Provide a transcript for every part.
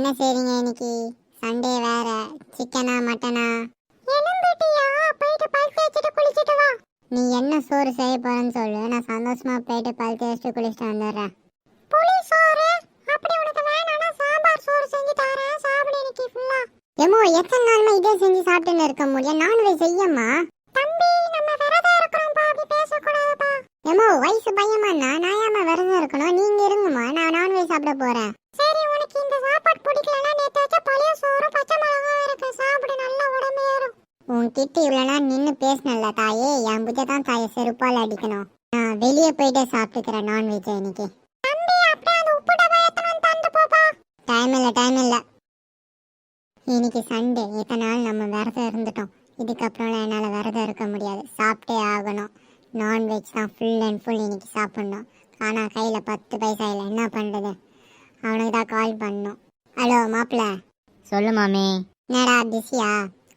என்ன செய்றீங்க இன்னைக்கு? சண்டே வேற. சிக்கனா மட்டனா? எலும்பிட்டியா? போயிட்டு பல் தேய்ச்சிட்டு குளிச்சிட்டு வா. நீ என்ன சோறு செய்ய போறன்னு சொல்லு, நான் சந்தோஷமா போயிட்டு பல் தேய்ச்சிட்டு குளிச்சிட்டு வந்துடுறேன். புளி சோறு? அப்படி உனக்கு வேணாம்னா சாம்பார் சோறு செஞ்சு தரேன், சாப்பிடு இன்னைக்கு ஃபுல்லா. ஏமோ எத்தனை நாளுமே இதே செஞ்சு சாப்பிட்டுன்னு இருக்க முடியும்? நான்வெஜ் செய்யம்மா. தம்பி நம்ம விரதம் இருக்கிறோம்ப்பா, அப்படி பேசக்கூடாதுப்பா. ஏமோ வயசு பையமாண்ணா, நான் ஏமா விரதம் இருக்கணும்? நீங்க இருங்கம்மா, நான் நான்வெஜ் சாப்பிட போறேன். சரி, உனக்கு இந்த சாப்பாடு பிடிக்கலன்னா நேத்து வச்ச பழைய சோறு பச்சை மிளகாய் இருக்கு, சாப்பிடு, நல்லா உடம்பு ஏறும். உன்கிட்ட இவ்வளவு நேரம் நின்று பேசினல தாயே, என் புஜை தான் தாயை செருப்பால் அடிக்கணும். நான் வெளியே போயிட்டே சாப்பிட்டுக்கிறேன் நான்வெஜ் இன்னைக்கு. தம்பி அப்படியே அந்த உப்பு டப்பா ஏத்தணும், தந்து போப்பா. டைம் இல்ல. இன்னைக்கு சண்டே, இத்தனை நாள் நம்ம விரதம் இருந்துட்டோம். இதுக்கப்புறம்லாம் என்னால் விரதம் இருக்க முடியாது, சாப்பிட்டே ஆகணும். நான்வெஜ் தான் ஃபுல் அண்ட் ஃபுல் இன்னைக்கு சாப்பிடணும். ஆனால் கையில் 10 பைசா இல்லை, என்ன பண்ணுறது? அவனுக்கு தான் கால் பண்ணணும். ஹலோ மாப்பிள்ள. சொல்லு மாமி. என்னடா பிஸியா?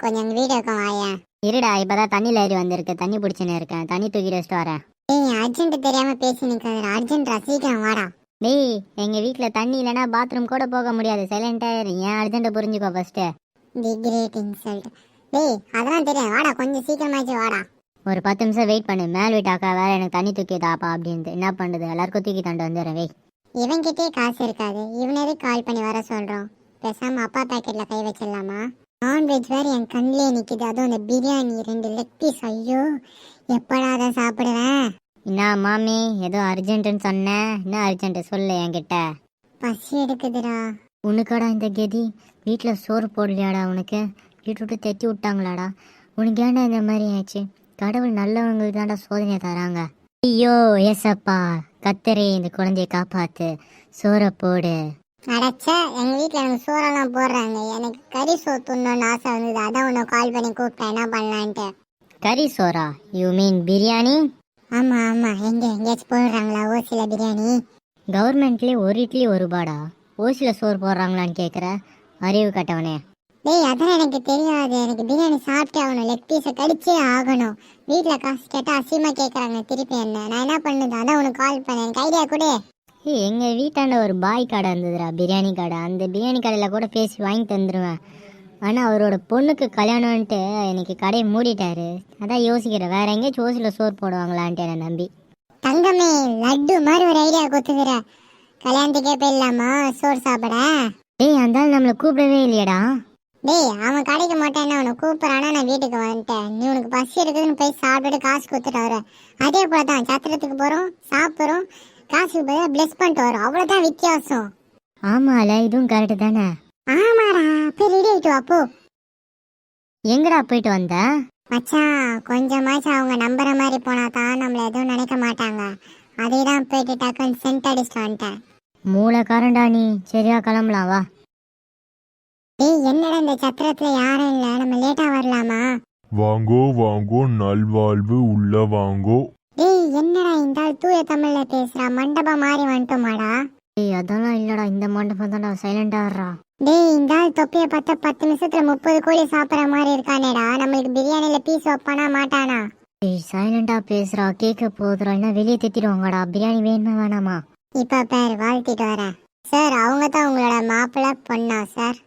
கொஞ்சம் எங்கள் வீடு இருக்கும் வாயா. இருடா, இப்போதான் தண்ணியில் ஏறி வந்திருக்கு, தண்ணி பிடிச்சின்னு இருக்கேன், தண்ணி தூக்கி வச்சுட்டு வரேன். ஏய், அர்ஜென்ட் தெரியாமல் பேசி நிற்கிறேன், அர்ஜென்ட்ரா, சீக்கிரம் வாடா. டேய், எங்கள் வீட்டில் தண்ணி இல்லைன்னா பாத்ரூம் கூட போக முடியாது, சைலண்டாக இரு. ஏன் அர்ஜென்ட்டை புரிஞ்சுக்கோ ஃபஸ்ட்டு. தி கிரேட் இன்சல்ட். டேய், அதெல்லாம் தெரியும், வாடா, கொஞ்சம் சீக்கிரமாச்சு வாடா. ஒரு 10 நிமிஷம் வெயிட் பண்ணு, மேல் வீட்டாக்கா வேற எனக்கு தண்ணி தூக்கி தாப்பா அப்படின்ட்டு. என்ன பண்ணுறது, எல்லாருக்கும் தூக்கி தண்டு வந்துடுறேன். வெய், இவன்கிட்டே காசு இருக்காது, இவனே கால் பண்ணி வர சொல்கிறோம். பேசாமல் அப்பா பேக்கெட்டில் கை வச்சிடலாமா? நான்வெஜ் வேறு என் கண்ணிலே நிற்கிது, அதுவும் அந்த பிரியாணி 2 லெக் பீஸ். ஐயோ, எப்படா அதை சாப்பிடுவேன்? என்ன மாமி, ஏதோ அர்ஜென்ட்டுன்னு சொன்னேன், என்ன அர்ஜென்ட்டு சொல்லு என்கிட்ட. பசி எடுக்குதுடா. உனக்காடா இந்த கதி? வீட்டில் சோறு போடலையாடா உனக்கு? வீட்டு விட்டு தைச்சி விட்டாங்களாடா? உனக்கு ஏன்டா இந்த மாதிரி ஆச்சு? கடவுள் நல்லவங்களுக்கு தான்டா சோதனையை தராங்க. ஐயோ ஏசப்பா, கத்தரே இந்த குழந்தைய காப்பாத்து, சோறை போடு. அடைச்ச, எங்கள் வீட்டில் எனக்கு சோறெல்லாம் போடுறாங்க, எனக்கு கறி சோறு துண்ணோன்னு ஆசை வந்தது, அதான் உன்னை கால் பண்ணி கூப்பிட்டேன், என்ன பண்ணலான்ட்டு. கறி சோறா? You mean biryani? ஆமாம், எங்கேயாச்சும் போடுறாங்களா ஓசியில் பிரியாணி? கவர்மெண்ட்லேயே 1 இட்லி 1 ரூபாடா, ஓசியில் சோறு போடுறாங்களான்னு கேட்குற அறிவு கட்டவனே. டேய், அதான் எனக்கு தெரியாது, எனக்கு பிரியாணி சாப்பிட்டே ஆகணும், லெக் பீஸை கடிச்சே ஆகணும். வீட்டில் காசு கேட்டால் அசியமாக கேட்குறாங்க திருப்பி என்ன, நான் என்ன பண்ணுது? அதான் உனக்கு கால் பண்ணேன், எனக்கு ஐடியா கொடு. எங்கள் வீட்டாண்ட ஒரு பாய் கடை இருந்ததுடா, பிரியாணி கடை. அந்த பிரியாணி கடையில் கூட பேசி வாங்கி தந்துடுவேன். ஆனால் அவரோட பொண்ணுக்கு கல்யாணம்ன்ட்டு இன்னைக்கு கடையை மூடிட்டாரு. அதான் யோசிக்கிறேன், வேற எங்கேயாச்சும் ஓசியில் சோறு போடுவாங்களான்ட்டு என்னை நம்பி. தங்கமே, லட்டு மாதிரி ஒரு ஐடியா கொடுத்துக்கிற. கல்யாணத்துக்கே போயிடலாமா சோறு சாப்பிட? டேய், அந்த ஆள் நம்மளை கூப்பிடவே இல்லையடா. டேய், அவன் கடைக்கு மாட்டேன்னா அவனை கூப்பிட்றானா, நான் வீட்டுக்கு வந்துட்டேன். நீ உனக்கு பசி இருக்குதுன்னு போய் சாப்பிட்டுட்டு காசு கொடுத்துட்டு வர. அதே போல தான் சத்திரத்துக்கு போகிறோம், சாப்பிட்றோம், காசுக்கு பதிலாக பிளஸ் பண்ணிட்டு வரோம், அவ்வளோதான் வித்தியாசம். ஆமால, இதுவும் கரெக்டு தானே? ஆமாடா, போய் ரெடி ஆகிட்டு வா போ. எங்கடா போயிட்டு வந்த? மச்சான், கொஞ்சமாச்சும் அவங்க நம்புற மாதிரி போனா தான் நம்மள எதுவும் நினைக்க மாட்டாங்க. அதே தான் போயிட்டு டக்குன்னு சென்ட் அடிச்சுட்டு வந்துட்டேன். மூளைக்காரன்டா நீ. சரியா, கிளம்பலாம் வா. டேய், என்னடா இந்த சத்திரத்துல யாரும் இல்லை, நம்ம லேட்டா வரலாமா? வாங்கோ வாங்கோ, நல்வாழ்வு உள்ள வாங்கோ. டேய், என்னடா இந்த ஆள் தூய தமிழ்ல பேசுறா, மண்டபம் மாறி வந்துட்டோமாடா? டேய், அதெல்லாம் இல்லடா, இந்த மண்டபம் தான்டா, சைலண்டா இருடா. டேய், இந்த ஆள் தொப்பியை பார்த்தா 10 நிமிஷத்துல 30 கோழி சாப்பிட்ற மாதிரி இருக்கானேடா. நம்மளுக்கு பிரியாணியில பீஸ் வைப்பானா மாட்டானா? டேய், சைலண்டா பேசுறா, கேட்க போதுரா, என்ன வெளியே திட்டிடுவாங்கடா. பிரியாணி வேணுமா வேணாமா? இப்ப பேர் வாழ்த்திட்டு வரேன் சார். அவங்க தான் உங்களோட மாப்பிள்ளை பொண்ணா சார்?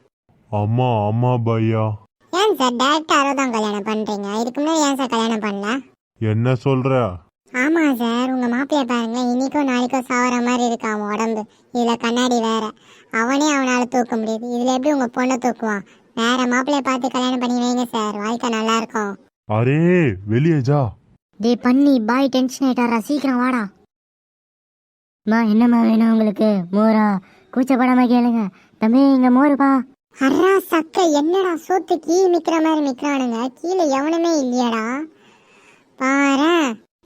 ஆமா பையா. ஏன் சார் டேரக்டா 60 கல்யாணம் பண்றீங்க? இதுக்கு முன்னாடி ஏன் சார் கல்யாணம் பண்ணல? என்ன சொல்ற? ஆமா சார், உங்க மாப்பிள்ளைய பாருங்க, இன்னைக்கும் நாளைக்கும் சாவற மாதிரி இருக்கு அவன் உடம்பு. இதுல கண்ணாடி வேற, அவனே அவனால தூக்க முடியுது, இதுல எப்படி உங்க பொண்ணை தூக்குவான்? வேற மாப்பிள்ளைய பார்த்து கல்யாணம் பண்ணி வைங்க சார், வாழ்க்கை நல்லா இருக்கும். அரே வெளியே ஜா. டேய் பண்ணி, பாய் டென்ஷன் ஆயிட்டாரா, சீக்கிரம் வாடா. மா, என்னம்மா வேணும் உங்களுக்கு? மோரா? கூச்சப்படாம கேளுங்க. தம்பி, இங்க மோருப்பா. அர்ரா சக்க, என்னடா சோத்து கீ மிக்கிற மாதிரி மிக்கிறானுங்க, கீழே எவனுமே இல்லையாடா பாரு.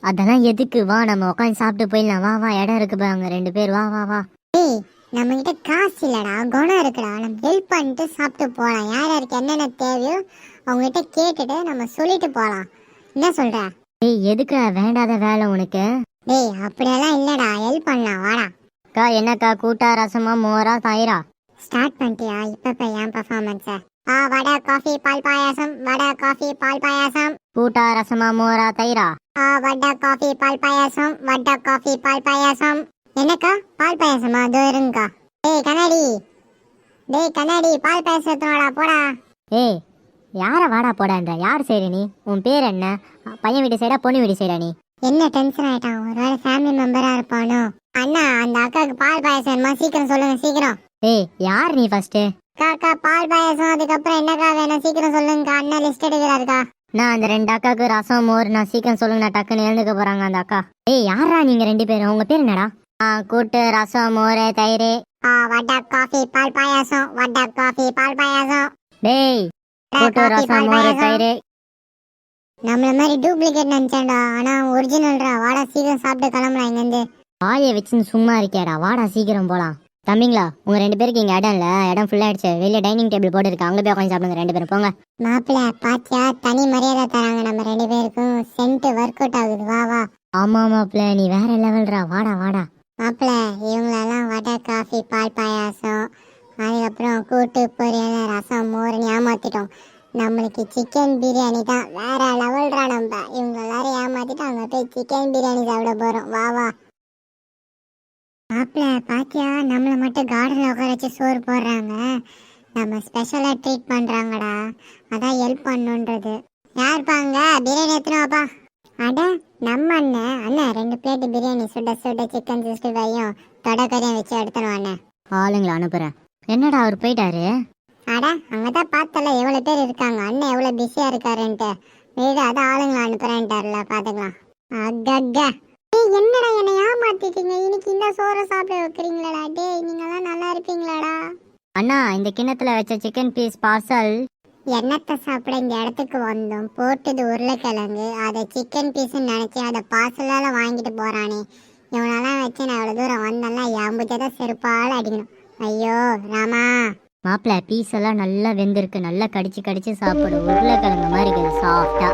அதெல்லாம் எதுக்கு, வா நம்ம உட்காந்து சாப்பிட்டு போயிடலாம். வா வா, இடம் இருக்கு பாங்க, 2 பேர், வா வா வா. டேய், நம்ம கிட்ட காசு இல்லடா, குணம் இருக்குடா, நம்ம ஹெல்ப் பண்ணிட்டு சாப்பிட்டு போகலாம். யார் யாருக்கு என்னென்ன தேவையோ அவங்ககிட்ட கேட்டுட்டு நம்ம சொல்லிட்டு போகலாம். என்ன சொல்ற? டேய், எதுக்கு வேண்டாத வேலை உனக்கு? டேய், அப்படியெல்லாம் இல்லடா, ஹெல்ப் பண்ணலாம், வாடா. அக்கா, என்னக்கா, கூட்டா, ரசமா, மோரா, தயிரா? ஸ்டார்ட் பண்ணிட்டியா? இப்ப என் பெர்ஃபார்மன்ஸ். வடை காஃபி பால் பாயாசம், வடை காஃபி பால் பாயாசம். கூட்டா, ரசமா, மோரா, தயிரா? வடை காஃபி பால் பாயாசம், வடை காஃபி பால் பாயாசம். என்னக்கா, பால் பாயாசமா? அதோ இருங்கக்கா. டேய் கண்ணாடி, டேய் கண்ணாடி பால் பேசுறதுனாடா போடா. ஏய் யார வாடா போடான்ற? யார் சரி நீ? உன் பேர் என்ன? பையன் வீட்டு சைடா பொண்ணு வீட்டு சைடா நீ? என்ன டென்ஷன் ஆயிட்டான், ஒருவேளை ஃபேமிலி மெம்பரா இருப்பானோ. அண்ணா அந்த அக்காவுக்கு பால் பாயசம்மா, சீக்கிரம் சொல்லுங்க சீக்கிரம். ஏய் யார் நீ ஃபர்ஸ்ட்? காக்கா பால் பாயசம், அதுக்கப்புறம் என்னக்கா வேணும் சீக்கிரம் சொல்லுங்கக்கா, அண்ணா லிஸ்ட் எடுக்கிறாருக்கா. நான் அந்த 2 அக்காவுக்கு ரசம் மோர், நான் சீக்கிரம் சொல்லுங்க, நான் டக்குன்னு எழுந்துக்க போறாங்க அந்த அக்கா. ஏய் யாரா நீங்க 2 பேரும்? உங்க பேர் என்னடா? கூட்டு ரசம் மோர் தயிர். வடை காஃபி பால் பாயாசம், வடை காஃபி பால் பாயாசம். டேய் கூட்டு ரசம் மோர் தயிர். நம்மள மாதிரி டூப்ளிகேட் நினைச்சேன்டா, ஆனா ஒரிஜினல்டா. வாடா சீக்கிரம் சாப்பிட்டு கிளம்பலாம் இங்கேருந்து. வாயை வச்சுன்னு சும்மா இருக்கியாடா, வாடா சீக்கிரம் போலாம். தம்பிங்களா உங்க 2 பேருக்கு இங்க இடம் இல்ல, இடம் ஃபுல்லா ஆயிடுச்சு. வெளியே டைனிங் டேபிள் போட்டு இருக்கு, அங்க போய் உட்காந்து சாப்பிடுங்க 2 பேரும் போங்க. மாப்பிள்ள பாத்தியா, தனி மரியாதை தராங்க நம்ம 2 பேருக்கும். சென்ட் ஒர்க் அவுட் ஆகுது, வா வா. ஆமா மாப்பிள்ள நீ வேற லெவல்ரா, வாடா வாடா. மாப்பிள்ள இவங்களெல்லாம் வடை காஃபி பால் பாயாசம், அதுக்கப்புறம் கூட்டு பொரியல் ரசம் மோர்னு ஏமாத்திட்டோம். நம்மளுக்கு சிக்கன் பிரியாணி தான் வேற லெவல்ரா. நம்ம இவங்க எல்லாரும் ஏமாத்திட்டு அங்க போய் சிக்கன் பிரியாணி சாப்பிட போறோம், வா வா. மாப்பிள்ள பாத்தியா, நம்மள மட்டும் கார்டன்ல உட்கார வச்சு சோறு போடுறாங்க. நம்ம ஸ்பெஷலா ட்ரீட் பண்றாங்கடா, அதான் ஹெல்ப் பண்ணுன்றது. யாருப்பாங்க பிரியாணி எத்தனாப்பா? அட நம்ம அண்ணன். அண்ணன் 2 பிளேட் பிரியாணி, சுட சுட சிக்கன் 65 தொடக்கரையும் வச்சு எடுத்துருவோம் அண்ணன். ஆளுங்களை அனுப்புறேன். என்னடா அவர் போயிட்டாரு? அட அங்கதான் பார்த்தல எவ்வளவு பேர் இருக்காங்க, அண்ணன் எவ்வளவு பிஸியா இருக்காருன்ட்டு. வீடு அதான் ஆளுங்களை அனுப்புறேன்ட்டார்ல, பாத்துக்கலாம். அக்கா என்னடா என்னை ஏமாத்திட்டீங்க, இன்னைக்கு இந்த சோறை சாப்பிட வைக்கிறீங்களாடா. டேய் நீங்கெல்லாம் நல்லா இருப்பீங்களாடா. அண்ணா இந்த கிண்ணத்துல வச்ச சிக்கன் பீஸ் பார்சல். என்னத்தை சாப்பிட இந்த இடத்துக்கு வந்தோம், போட்டது உருளைக்கிழங்கு, அதை சிக்கன் பீஸ்ன்னு நினைச்சு அதை பார்சலால வாங்கிட்டு போறானே. இவனெல்லாம் வச்சு நான் இவ்வளவு தூரம் வந்தேன்ல, எம்புச்சதான் செருப்பால் அடிக்கணும். ஐயோ ராமா. மாப்பிள்ள பீஸ் எல்லாம் நல்லா வெந்திருக்கு, நல்லா கடிச்சு கடிச்சு சாப்பிடு. உருளைக்கிழங்கு மாதிரி இருக்குது சாஃப்டா.